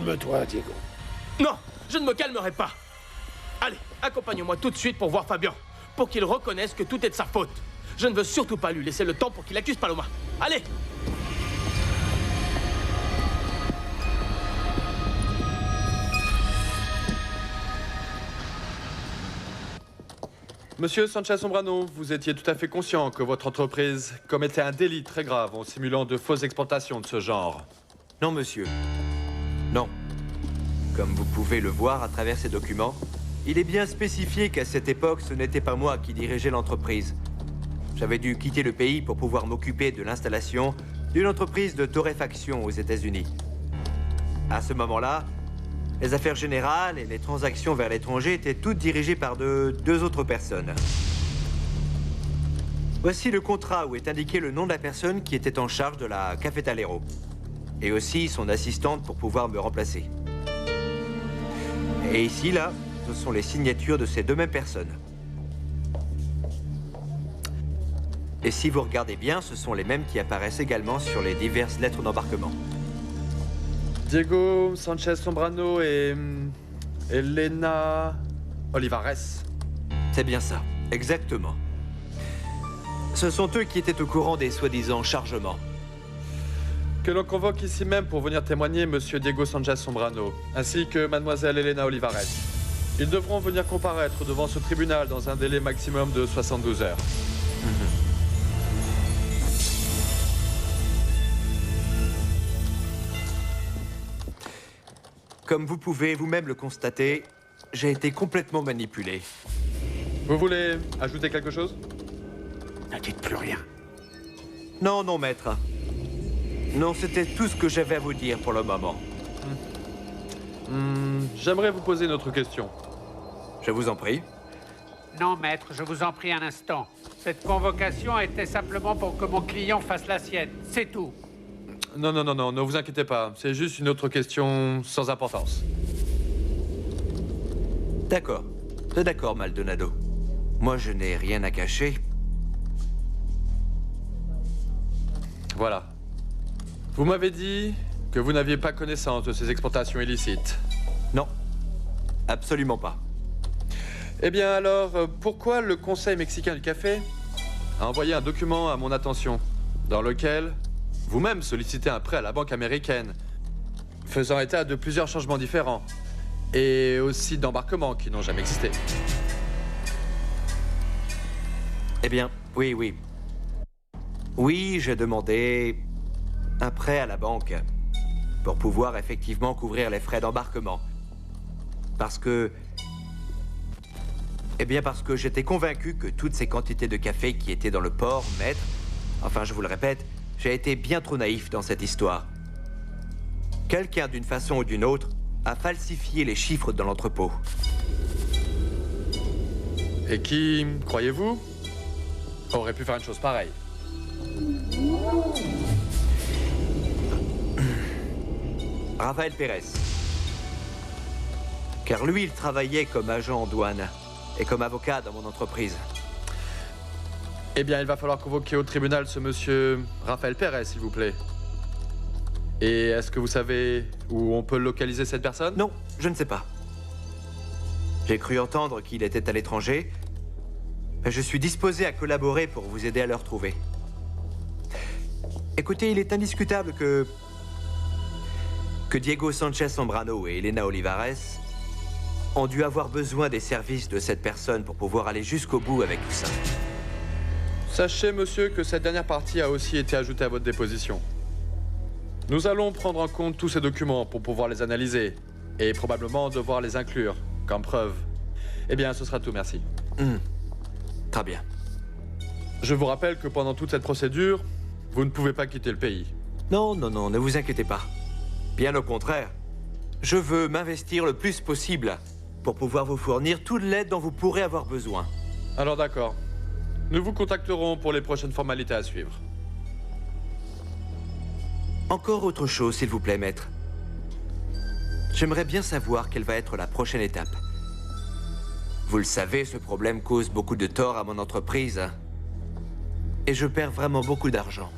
Calme-toi, Diego. Non, je ne me calmerai pas. Allez, accompagne-moi tout de suite pour voir Fabian. Pour qu'il reconnaisse que tout est de sa faute. Je ne veux surtout pas lui laisser le temps pour qu'il accuse Paloma. Allez! Monsieur Sanchez-Sombrano, vous étiez tout à fait conscient que votre entreprise commettait un délit très grave en simulant de fausses exportations de ce genre. Non, monsieur. Non. Comme vous pouvez le voir à travers ces documents, il est bien spécifié qu'à cette époque, ce n'était pas moi qui dirigeais l'entreprise. J'avais dû quitter le pays pour pouvoir m'occuper de l'installation d'une entreprise de torréfaction aux États-Unis. À ce moment-là, les affaires générales et les transactions vers l'étranger étaient toutes dirigées par deux autres personnes. Voici le contrat où est indiqué le nom de la personne qui était en charge de la Cafetalero. Et aussi son assistante pour pouvoir me remplacer. Et ici, là, ce sont les signatures de ces deux mêmes personnes. Et si vous regardez bien, ce sont les mêmes qui apparaissent également sur les diverses lettres d'embarquement. Diego Sanchez-Sombrano et Elena Olivares. C'est bien ça, exactement. Ce sont eux qui étaient au courant des soi-disant chargements. Que l'on convoque ici même pour venir témoigner Monsieur Diego Sanchez-Sombrano, ainsi que Mademoiselle Elena Olivares. Ils devront venir comparaître devant ce tribunal dans un délai maximum de 72 heures. Comme vous pouvez vous-même le constater, j'ai été complètement manipulé. Vous voulez ajouter quelque chose? Ne dites plus rien. Non, non, maître. Non, c'était tout ce que j'avais à vous dire pour le moment. J'aimerais vous poser une autre question. Je vous en prie. Non, maître, je vous en prie un instant. Cette convocation était simplement pour que mon client fasse la sienne. C'est tout. Non, non, non, non, ne vous inquiétez pas. C'est juste une autre question sans importance. D'accord. C'est d'accord, Maldonado. Moi, je n'ai rien à cacher. Voilà. Vous m'avez dit que vous n'aviez pas connaissance de ces exportations illicites. Non. Absolument pas. Eh bien alors, pourquoi le Conseil mexicain du café a envoyé un document à mon attention, dans lequel vous-même sollicitez un prêt à la banque américaine, faisant état de plusieurs changements différents, et aussi d'embarquements qui n'ont jamais existé? Eh bien, oui, oui. Oui, j'ai demandé un prêt à la banque pour pouvoir effectivement couvrir les frais d'embarquement. Parce que... Eh bien, parce que j'étais convaincu que toutes ces quantités de café qui étaient dans le port, maître... Enfin, je vous le répète, j'ai été bien trop naïf dans cette histoire. Quelqu'un, d'une façon ou d'une autre, a falsifié les chiffres dans l'entrepôt. Et qui, croyez-vous, aurait pu faire une chose pareille? Rafael Pérez. Car lui, il travaillait comme agent en douane et comme avocat dans mon entreprise. Eh bien, il va falloir convoquer au tribunal ce monsieur Rafael Pérez, s'il vous plaît. Et est-ce que vous savez où on peut localiser cette personne? Non, je ne sais pas. J'ai cru entendre qu'il était à l'étranger, mais je suis disposé à collaborer pour vous aider à le retrouver. Écoutez, il est indiscutable que Diego Sanchez-Sombrano et Elena Olivares ont dû avoir besoin des services de cette personne pour pouvoir aller jusqu'au bout avec tout ça. Sachez, monsieur, que cette dernière partie a aussi été ajoutée à votre déposition. Nous allons prendre en compte tous ces documents pour pouvoir les analyser et probablement devoir les inclure comme preuve. Eh bien, ce sera tout, merci. Très bien. Je vous rappelle que pendant toute cette procédure, vous ne pouvez pas quitter le pays. Non, non, non, ne vous inquiétez pas. Bien au contraire. Je veux m'investir le plus possible pour pouvoir vous fournir toute l'aide dont vous pourrez avoir besoin. Alors d'accord. Nous vous contacterons pour les prochaines formalités à suivre. Encore autre chose, s'il vous plaît, maître. J'aimerais bien savoir quelle va être la prochaine étape. Vous le savez, ce problème cause beaucoup de tort à mon entreprise. Et je perds vraiment beaucoup d'argent.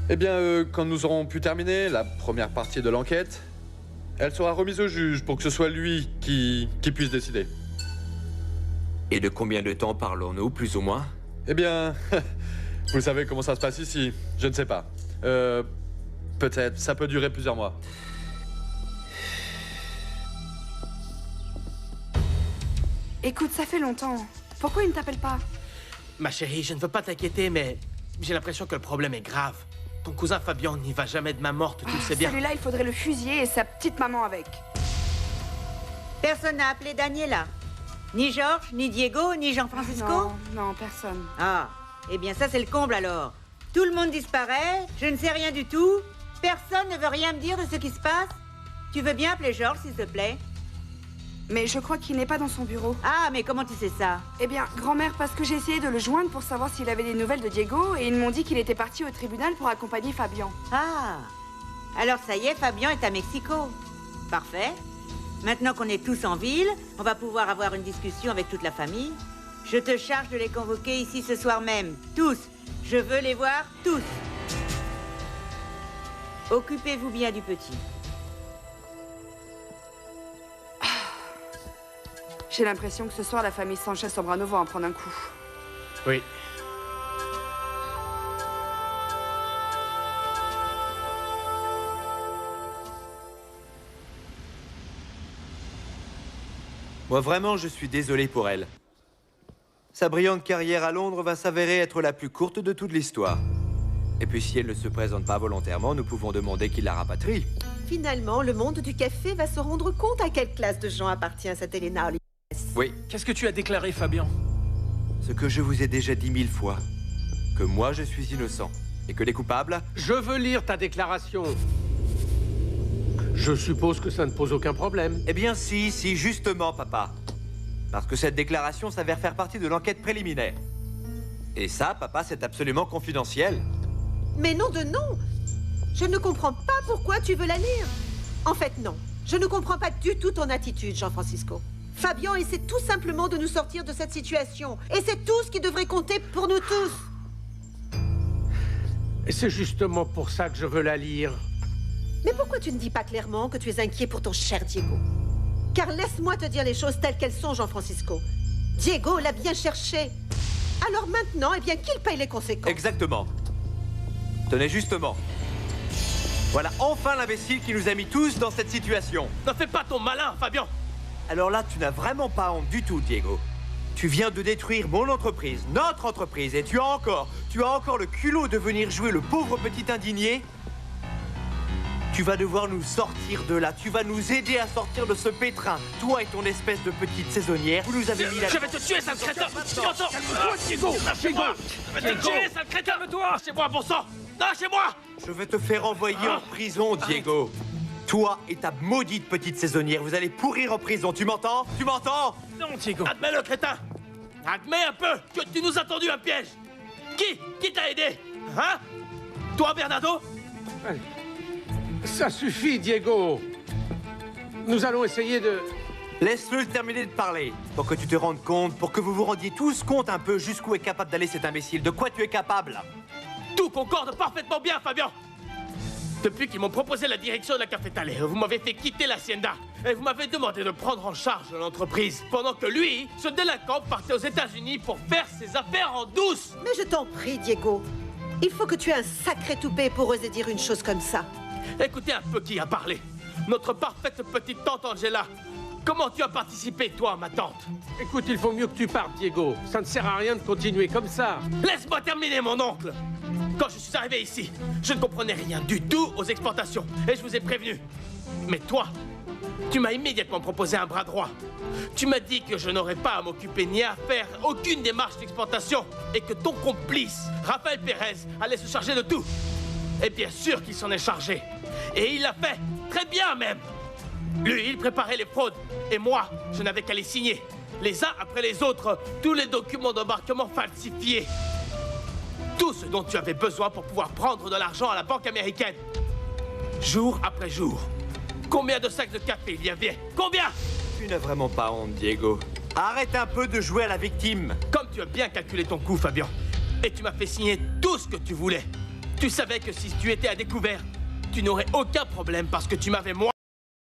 Eh bien, quand nous aurons pu terminer la première partie de l'enquête, Elle sera remise au juge pour que ce soit lui qui puisse décider. Et de combien de temps parlons-nous, plus ou moins? Eh bien, vous savez comment ça se passe ici. Je ne sais pas. Peut-être. Ça peut durer plusieurs mois. Écoute, ça fait longtemps. Pourquoi il ne t'appelle pas? Ma chérie, je ne veux pas t'inquiéter, mais j'ai l'impression que le problème est grave. Ton cousin Fabian n'y va jamais de main morte, tu le sais bien. Celui-là, il faudrait le fusiller et sa petite maman avec. Personne n'a appelé Daniela. Ni Georges, ni Diego, ni Jean-Francisco? Non, non, personne. Ah, eh bien ça c'est le comble alors. Tout le monde disparaît, je ne sais rien du tout. Personne ne veut rien me dire de ce qui se passe. Tu veux bien appeler Georges, s'il te plaît? Mais je crois qu'il n'est pas dans son bureau. Ah, mais comment tu sais ça? Eh bien, grand-mère, parce que j'ai essayé de le joindre pour savoir s'il avait des nouvelles de Diego et ils m'ont dit qu'il était parti au tribunal pour accompagner Fabian. Ah, alors ça y est, Fabian est à Mexico. Parfait. Maintenant qu'on est tous en ville, on va pouvoir avoir une discussion avec toute la famille. Je te charge de les convoquer ici ce soir même. Tous. Je veux les voir tous. Occupez-vous bien du petit. J'ai l'impression que ce soir, la famille Sanchez-Sobrano va en prendre un coup. Oui. Moi, vraiment, je suis désolé pour elle. Sa brillante carrière à Londres va s'avérer être la plus courte de toute l'histoire. Et puis, si elle ne se présente pas volontairement, nous pouvons demander qu'il la rapatrie. Finalement, le monde du café va se rendre compte à quelle classe de gens appartient cette Elena Olives. Oui, Qu'est-ce que tu as déclaré, Fabian? ce que je vous ai déjà dit 1000 fois. Que moi, je suis innocent. Et que les coupables... Je veux lire ta déclaration. Je suppose que ça ne pose aucun problème. Eh bien, si, justement, papa. Parce que cette déclaration s'avère faire partie de l'enquête préliminaire. Et ça, papa, c'est absolument confidentiel. Mais non de non! Je ne comprends pas pourquoi tu veux la lire. En fait, non. Je ne comprends pas du tout ton attitude, Jean-Francisco. Fabian essaie tout simplement de nous sortir de cette situation. Et c'est tout ce qui devrait compter pour nous tous. Et c'est justement pour ça que je veux la lire. Mais pourquoi tu ne dis pas clairement que tu es inquiet pour ton cher Diego? Car laisse-moi te dire les choses telles qu'elles sont, Jean-Francisco. Diego l'a bien cherché. Alors maintenant, eh bien, qu'il paye les conséquences. Exactement. Tenez, justement. Voilà enfin l'imbécile qui nous a mis tous dans cette situation. Ne fais pas ton malin, Fabian! Alors là, tu n'as vraiment pas honte du tout, Diego. Tu viens de détruire mon entreprise, notre entreprise, et tu as encore le culot de venir jouer le pauvre petit indigné. Tu vas devoir nous sortir de là, tu vas nous aider à sortir de ce pétrin. Toi et ton espèce de petite saisonnière, vous nous avez mis là. Je vais te tuer, sale crétin! Tu entends? Diego! Lâchez-moi! Je vais te tuer, sale crétin! Calme-toi! Lâchez-moi, bon sang! Lâchez-moi! Je vais te faire envoyer en prison, Diego. Toi et ta maudite petite saisonnière, vous allez pourrir en prison, tu m'entends? Tu m'entends? Non, Diego! Admets-le, crétin! Admets un peu que tu nous as tendu un piège! Qui t'a aidé? Hein? Toi, Bernardo? Allez. Ça suffit, Diego. Nous allons essayer de... Laisse-le terminer de parler, pour que tu te rendes compte, pour que vous vous rendiez tous compte un peu jusqu'où est capable d'aller cet imbécile, de quoi tu es capable. Tout concorde parfaitement bien, Fabian! Depuis qu'ils m'ont proposé la direction de la cafétéria, vous m'avez fait quitter l'hacienda et vous m'avez demandé de prendre en charge l'entreprise, pendant que lui, ce délinquant, partait aux États-Unis pour faire ses affaires en douce. Mais je t'en prie, Diego. Il faut que tu aies un sacré toupet pour oser dire une chose comme ça. Écoutez un peu qui a parlé. Notre parfaite petite tante Angela. Comment tu as participé, toi, ma tante? Écoute, il faut mieux que tu partes, Diego. Ça ne sert à rien de continuer comme ça. Laisse-moi terminer, mon oncle. Quand je suis arrivé ici, je ne comprenais rien du tout aux exportations. Et je vous ai prévenu. Mais toi, tu m'as immédiatement proposé un bras droit. Tu m'as dit que je n'aurais pas à m'occuper ni à faire aucune démarche d'exportation. Et que ton complice, Raphaël Pérez, allait se charger de tout. Et bien sûr qu'il s'en est chargé. Et il l'a fait. Très bien, même. Lui, il préparait les fraudes. Et moi, je n'avais qu'à les signer. Les uns après les autres, tous les documents d'embarquement falsifiés. Tout ce dont tu avais besoin pour pouvoir prendre de l'argent à la banque américaine. Jour après jour. Combien de sacs de café il y avait? Combien? Tu n'as vraiment pas honte, Diego. Arrête un peu de jouer à la victime. Comme tu as bien calculé ton coup, Fabian. Et tu m'as fait signer tout ce que tu voulais. Tu savais que si tu étais à découvert, tu n'aurais aucun problème parce que tu m'avais moi.